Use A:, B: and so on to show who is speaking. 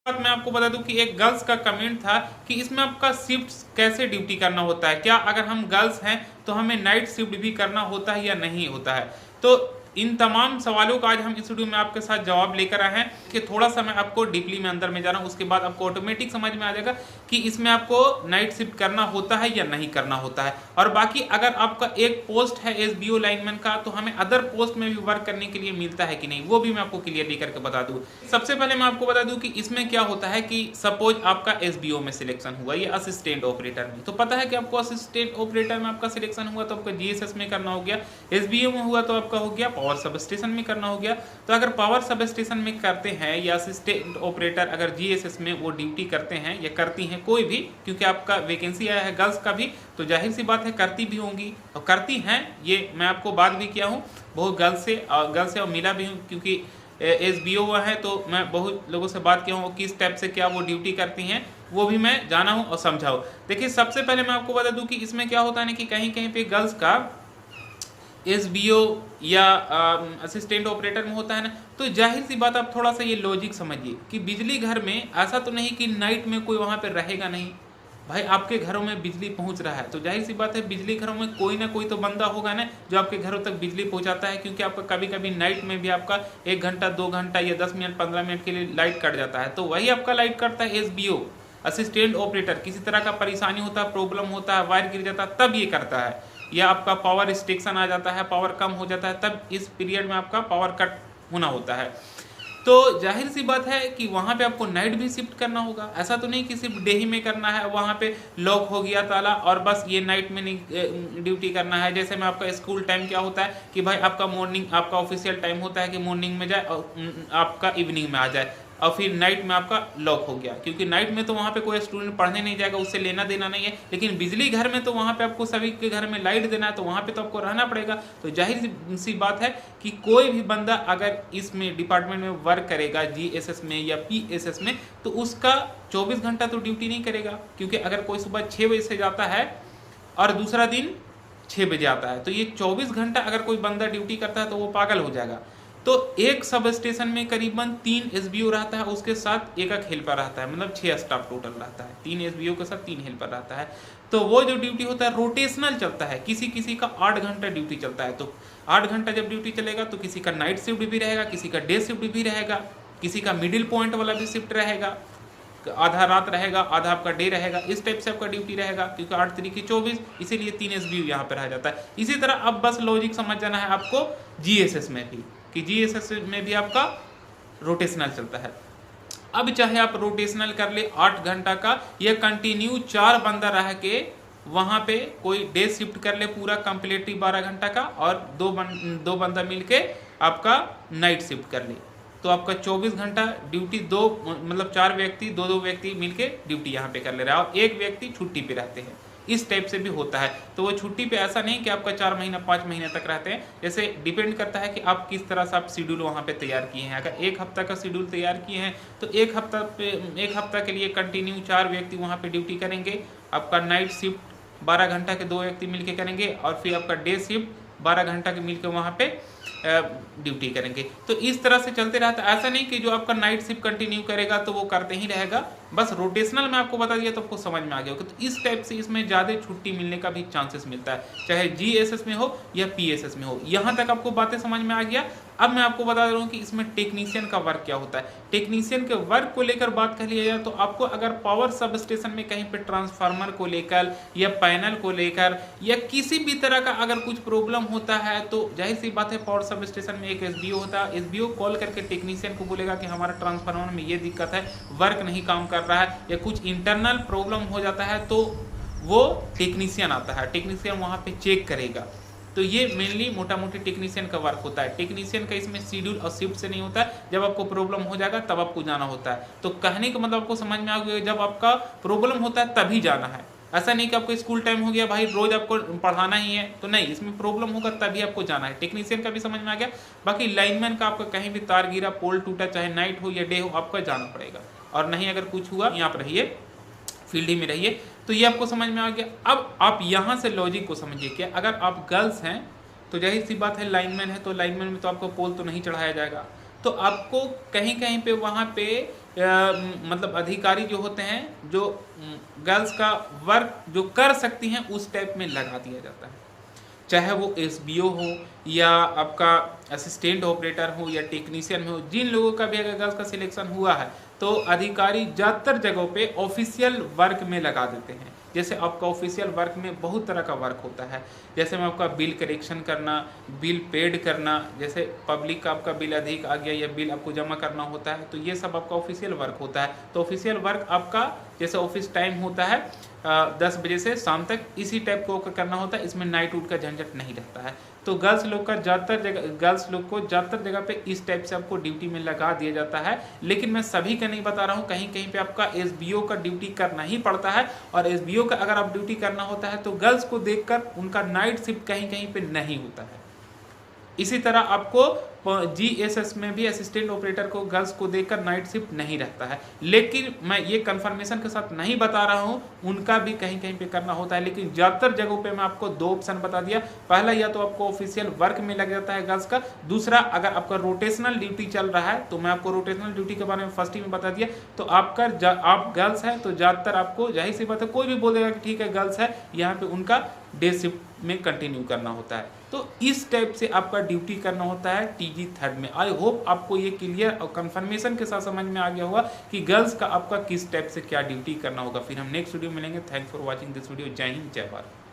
A: बात मैं आपको बता दूं कि एक गर्ल्स का कमेंट था कि इसमें आपका शिफ्ट कैसे ड्यूटी करना होता है, क्या अगर हम गर्ल्स हैं तो हमें नाइट शिफ्ट भी करना होता है या नहीं होता है। तो इन तमाम सवालों का आज हम इस वीडियो में आपके साथ जवाब लेकर आए हैं कि थोड़ा सा मैं आपको डीपली में अंदर में जा रहा हूं, उसके बाद आपको ऑटोमेटिक समझ में आ जाएगा कि इसमें आपको नाइट शिफ्ट करना होता है या नहीं करना होता है। और बाकी अगर आपका एक पोस्ट है एसबीओ लाइनमैन का तो हमें अदर पोस्ट में भी वर्क करने के लिए मिलता है कि नहीं, वो भी मैं आपको क्लियरली करके बता दूं। सबसे पहले मैं आपको बता दूं कि इसमें क्या होता है कि सपोज आपका एसबीओ में सिलेक्शन हुआ या असिस्टेंट ऑपरेटर में, तो पता है कि आपको असिस्टेंट ऑपरेटर में आपका सिलेक्शन हुआ तो आपका जीएसएस में करना हो गया, एसबीओ में हुआ तो आपका हो गया पावर सब स्टेशन में करना हो गया। तो अगर पावर सब स्टेशन में करते हैं या असिस्टेंट ऑपरेटर अगर जीएसएस में वो ड्यूटी करते हैं या करती हैं कोई भी, क्योंकि आपका वैकेंसी आया है गर्ल्स का भी, तो जाहिर सी बात है करती भी होंगी और करती हैं, ये मैं आपको बात भी किया हूँ बहुत गर्ल्स से और मिला भी हूँ, क्योंकि एसबीओ हुआ है तो मैं बहुत लोगों से बात किया हूँ किस टाइप से क्या वो ड्यूटी करती हैं, वो भी मैं जाना हूँ और समझा हूँ। देखिए सबसे पहले मैं आपको बता दूँ कि इसमें क्या होता है ना कि कहीं कहीं पे गर्ल्स का एसबीओ या असिस्टेंट ऑपरेटर में होता है ना, तो जाहिर सी बात आप थोड़ा सा ये लॉजिक समझिए कि बिजली घर में ऐसा तो नहीं कि नाइट में कोई वहाँ पे रहेगा नहीं। भाई आपके घरों में बिजली पहुंच रहा है तो जाहिर सी बात है बिजली घरों में कोई ना कोई तो बंदा होगा ना जो आपके घरों तक बिजली पहुंचाता है, क्योंकि आपका कभी कभी नाइट में भी आपका 1 घंटा 2 घंटा या 10 मिनट 15 मिनट के लिए लाइट कट जाता है, तो वही आपका लाइट कटता है एसबीओ असिस्टेंट ऑपरेटर। किसी तरह का परेशानी होता है, प्रॉब्लम होता है, वायर गिर जाता है, तब ये करता है, या आपका पावर रिस्ट्रिक्शन आ जाता है, पावर कम हो जाता है, तब इस पीरियड में आपका पावर कट होना होता है। तो जाहिर सी बात है कि वहाँ पे आपको नाइट भी शिफ्ट करना होगा, ऐसा तो नहीं कि सिर्फ डे ही में करना है, वहाँ पे लॉक हो गया ताला और बस ये नाइट में नहीं ड्यूटी करना है। जैसे में आपका स्कूल टाइम क्या होता है कि भाई आपका मॉर्निंग आपका ऑफिशियल टाइम होता है कि मॉर्निंग में जाए और आपका इवनिंग में आ जाए, और फिर नाइट में आपका लॉक हो गया, क्योंकि नाइट में तो वहाँ पे कोई स्टूडेंट पढ़ने नहीं जाएगा, उससे लेना देना नहीं है। लेकिन बिजली घर में तो वहाँ पे आपको सभी के घर में लाइट देना है, तो वहाँ पे तो आपको रहना पड़ेगा। तो जाहिर सी बात है कि कोई भी बंदा अगर इसमें डिपार्टमेंट में वर्क करेगा जीएसएस में या पीएसएस में, तो उसका 24 घंटा तो ड्यूटी नहीं करेगा, क्योंकि अगर कोई सुबह 6 बजे से जाता है और दूसरा दिन 6 बजे आता है, तो ये 24 घंटा अगर कोई बंदा ड्यूटी करता है तो वो पागल हो जाएगा। तो एक सब स्टेशन में करीबन 3 एसबीओ रहता है, उसके साथ एक हेल्पर रहता है, मतलब 6 स्टाफ टोटल रहता है, 3 एसबीओ के साथ 3 हेल्पर रहता है। तो वो जो ड्यूटी होता है रोटेशनल चलता है, किसी किसी का 8 घंटा ड्यूटी चलता है। तो 8 घंटा जब ड्यूटी चलेगा तो किसी का नाइट शिफ्ट भी रहेगा, किसी का डे शिफ्ट भी रहेगा, किसी का मिडिल पॉइंट वाला भी शिफ्ट रहेगा, आधा रात रहेगा आधा आपका डे रहेगा, इस टाइप से आपका ड्यूटी रहेगा, क्योंकि 8 तरीके 24, इसीलिए 3 एसबीओ यहाँ पर रह जाता है। इसी तरह अब बस लॉजिक समझ जाना है आपको जीएसएस में भी, कि जीएसएस में भी आपका रोटेशनल चलता है। अब चाहे आप रोटेशनल कर ले 8 घंटा का या कंटिन्यू 4 बंदा रह के वहां पे कोई डे शिफ्ट कर ले पूरा कंप्लीटली 12 घंटा का, और दो बंदा मिलके आपका नाइट शिफ्ट कर ले, तो आपका 24 घंटा ड्यूटी दो मतलब 4 व्यक्ति दो व्यक्ति मिलके ड्यूटी यहाँ पे कर ले रहा है, और एक व्यक्ति छुट्टी पे रहते हैं। इस टाइप से भी होता है। तो वो छुट्टी पे ऐसा नहीं कि आपका 4 महीना 5 महीने तक रहते हैं, जैसे डिपेंड करता है कि आप किस तरह से आप शेड्यूल वहाँ पे तैयार किए हैं। अगर 1 हफ्ता का शेड्यूल तैयार किए हैं तो 1 हफ्ता के लिए कंटिन्यू 4 व्यक्ति वहाँ पे ड्यूटी करेंगे, आपका नाइट शिफ्ट 12 घंटा के 2 व्यक्ति मिलके करेंगे, और फिर आपका डे शिफ्ट 12 घंटा के मिलकर वहाँ पे ड्यूटी करेंगे। तो इस तरह से चलते रहता है, ऐसा नहीं कि जो आपका नाइट शिफ्ट कंटिन्यू करेगा तो वो करते ही रहेगा। बस रोटेशनल में आपको बता दिया तो आपको समझ में आ गया होगा। तो इस टाइप से इसमें ज़्यादा छुट्टी मिलने का भी चांसेस मिलता है, चाहे जीएसएस में हो या पीएसएस में हो। यहाँ तक आपको बातें समझ में आ गया। अब मैं आपको बता रहा हूँ कि इसमें टेक्नीशियन का वर्क क्या होता है। टेक्नीशियन के वर्क को लेकर बात कर लिया जाए तो आपको अगर पावर सब स्टेशन में कहीं पे ट्रांसफार्मर को लेकर या पैनल को लेकर या किसी भी तरह का अगर कुछ प्रॉब्लम होता है, तो जाहिर सी बात है पावर सब स्टेशन में एक एसबीओ होता है। एसबीओ कॉल करके टेक्नीशियन को बोलेगा कि हमारा ट्रांसफार्मर में ये दिक्कत है, वर्क नहीं काम कर रहा है, या कुछ इंटरनल प्रॉब्लम हो जाता है, तो वो टेक्नीशियन आता है, टेक्नीशियन वहाँ पे चेक करेगा। तो ये मेनली मोटा मोटी टेक्नीशियन का वर्क होता है। टेक्नीशियन का इसमें शेड्यूल और शिफ्ट से नहीं होता है, जब आपको प्रॉब्लम हो जाएगा तब आपको जाना होता है। तो कहने का मतलब आपको समझ में आ गया, जब आपका प्रॉब्लम होता है तभी जाना है। ऐसा नहीं कि आपको स्कूल टाइम हो गया भाई रोज आपको पढ़ाना ही है, तो नहीं, इसमें प्रॉब्लम होगा तभी आपको जाना है। टेक्नीशियन का भी समझ में आ गया। बाकी लाइनमैन का आपका कहीं भी तार गिरा, पोल टूटा, चाहे नाइट हो या डे हो, आपका जाना पड़ेगा, और नहीं अगर कुछ हुआ यहाँ पर रहिए, फील्ड ही में रहिए। तो ये आपको समझ में आ गया। अब आप यहाँ से लॉजिक को समझिए कि अगर आप गर्ल्स हैं तो जाहिर सी बात है लाइनमैन है, तो लाइनमैन में तो आपको पोल तो नहीं चढ़ाया जाएगा, तो आपको कहीं कहीं पे वहाँ पे मतलब अधिकारी जो होते हैं, जो गर्ल्स का वर्क जो कर सकती हैं उस टाइप में लगा दिया जाता है। चाहे वो एसबीओ हो या आपका असिस्टेंट ऑपरेटर हो या टेक्नीशियन हो, जिन लोगों का भी अगर गर्ल्स का सिलेक्शन हुआ है तो अधिकारी ज़्यादातर जगहों पे ऑफिशियल वर्क में लगा देते हैं। जैसे आपका ऑफिशियल वर्क में बहुत तरह का वर्क होता है, जैसे में आपका बिल करेक्शन करना, बिल पेड करना, जैसे पब्लिक का आपका बिल अधिक आ गया या बिल आपको जमा करना होता है, तो ये सब आपका ऑफिशियल वर्क होता है। तो ऑफिशियल वर्क आपका जैसे ऑफिस टाइम होता है 10 बजे से शाम तक, इसी टाइप को करना होता है, इसमें नाइट आउट का झंझट नहीं रहता है। तो गर्ल्स लोग को ज़्यादातर जगह पे इस टाइप से आपको ड्यूटी में लगा दिया जाता है। लेकिन मैं सभी का नहीं बता रहा हूँ, कहीं कहीं पे आपका एसबीओ का ड्यूटी करना ही पड़ता है, और एसबीओ का अगर आप ड्यूटी करना होता है तो गर्ल्स को देखकर उनका नाइट शिफ्ट कहीं कहीं पे नहीं होता है। इसी तरह आपको जीएसएस में भी असिस्टेंट ऑपरेटर को गर्ल्स को देखकर नाइट शिफ्ट नहीं रहता है। लेकिन मैं ये कंफर्मेशन के साथ नहीं बता रहा हूँ, उनका भी कहीं कहीं पे करना होता है। लेकिन ज़्यादातर जगहों पे मैं आपको 2 ऑप्शन बता दिया। पहला, या तो आपको ऑफिशियल वर्क में लग जाता है गर्ल्स का। दूसरा, अगर आपका रोटेशनल ड्यूटी चल रहा है, तो मैं आपको रोटेशनल ड्यूटी के बारे में फर्स्ट ही में बता दिया। तो आप गर्ल्स है तो ज़्यादातर आपको, जाहिर सी बात है, कोई भी बोलेगा कि ठीक है गर्ल्स है, यहाँ पे उनका डे शिफ्ट में कंटिन्यू करना होता है। तो इस टाइप से आपका ड्यूटी करना होता है टीजी थर्ड में। आई होप आपको ये क्लियर और कंफर्मेशन के साथ समझ में आ गया होगा कि गर्ल्स का आपका किस टाइप से क्या ड्यूटी करना होगा। फिर हम नेक्स्ट वीडियो मिलेंगे। Thanks for watching this video. जय हिंद, जय भारत।